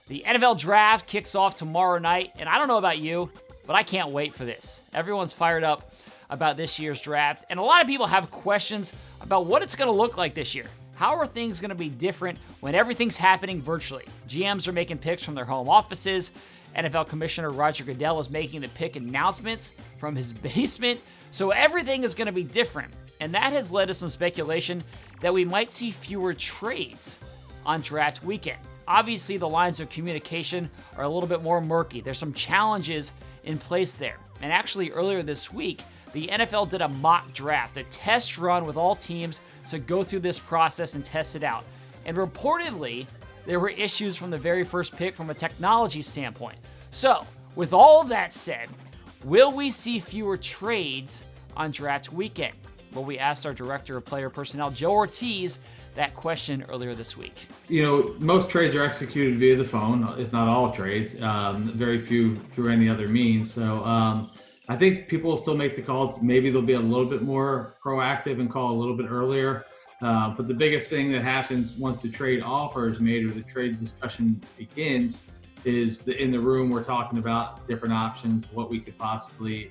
The NFL Draft kicks off tomorrow night, and I don't know about you, but I can't wait for this. Everyone's fired up about this year's draft, and a lot of people have questions about what it's going to look like this year. How are things going to be different when everything's happening virtually? GMs are making picks from their home offices. NFL Commissioner Roger Goodell is making the pick announcements from his basement. So everything is going to be different, and that has led to some speculation that we might see fewer trades on draft weekend. Obviously, the lines of communication are a little bit more murky. There's some challenges in place there. And actually, earlier this week, the NFL did a mock draft, a test run with all teams to go through this process and test it out. And reportedly, there were issues from the very first pick from a technology standpoint. So, with all of that said, will we see fewer trades on draft weekend? Well, we asked our director of player personnel, Joe Hortiz, that question earlier this week. Most trades are executed via the phone, if not all trades, very few through any other means. So I think people will still make the calls. Maybe they'll be a little bit more proactive and call a little bit earlier. But the biggest thing that happens once the trade offer is made or the trade discussion begins is in the room we're talking about different options, what we could possibly,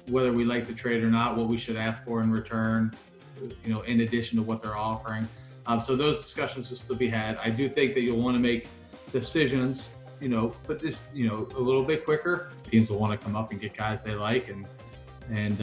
whether we like the trade or not, what we should ask for in return, in addition to what they're offering. So those discussions will still be had. I do think that you'll want to make decisions, but this, a little bit quicker. Teams will want to come up and get guys they like, and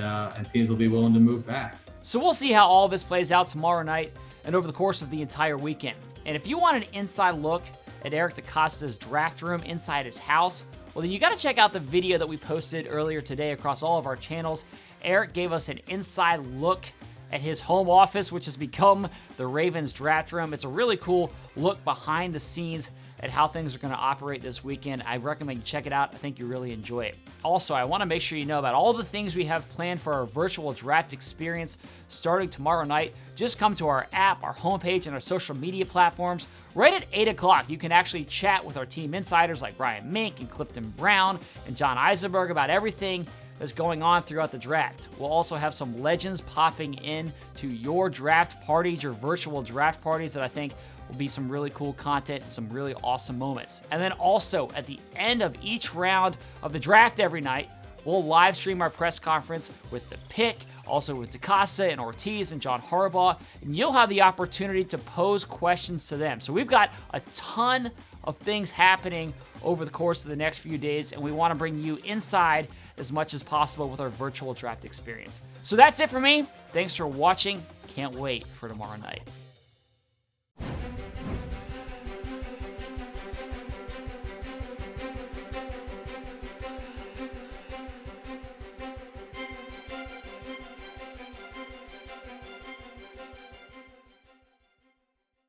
teams will be willing to move back. So we'll see how all of this plays out tomorrow night and over the course of the entire weekend. And if you want an inside look at Eric DeCosta's draft room inside his house, well, then you got to check out the video that we posted earlier today across all of our channels. Eric gave us an inside look at his home office, which has become the Ravens draft room. It's a really cool look behind the scenes at how things are going to operate this weekend. I recommend you check it out. I think you really enjoy it. Also, I want to make sure you know about all the things we have planned for our virtual draft experience starting tomorrow night. Just come to our app, our homepage, and our social media platforms. Right at 8 o'clock, you can actually chat with our team insiders like Ryan Mink and Clifton Brown and John Eisenberg about everything that's going on throughout the draft. We'll also have some legends popping in to your draft parties, your virtual draft parties, that I think will be some really cool content and some really awesome moments. And then also at the end of each round of the draft every night, we'll live stream our press conference with the pick, also with DeCosta and Ortiz and John Harbaugh, and you'll have the opportunity to pose questions to them. So we've got a ton of things happening over the course of the next few days, and we want to bring you inside as much as possible with our virtual draft experience. So that's it for me. Thanks for watching. Can't wait for tomorrow night.